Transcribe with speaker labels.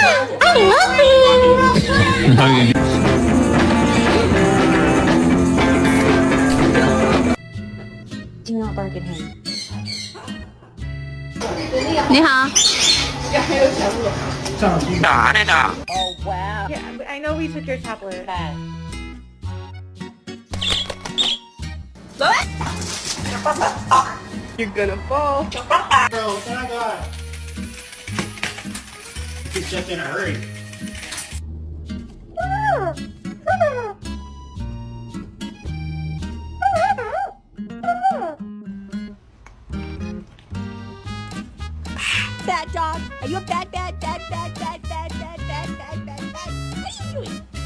Speaker 1: I love you. Do not bark at him.
Speaker 2: 你好。
Speaker 3: 打那个。
Speaker 4: Oh wow.
Speaker 5: Yeah, I know we took your tablet. You're gonna fall.
Speaker 6: Bro, can I go? He's just in a hurry.
Speaker 4: Bad dog. Are you a bad? What are you doing?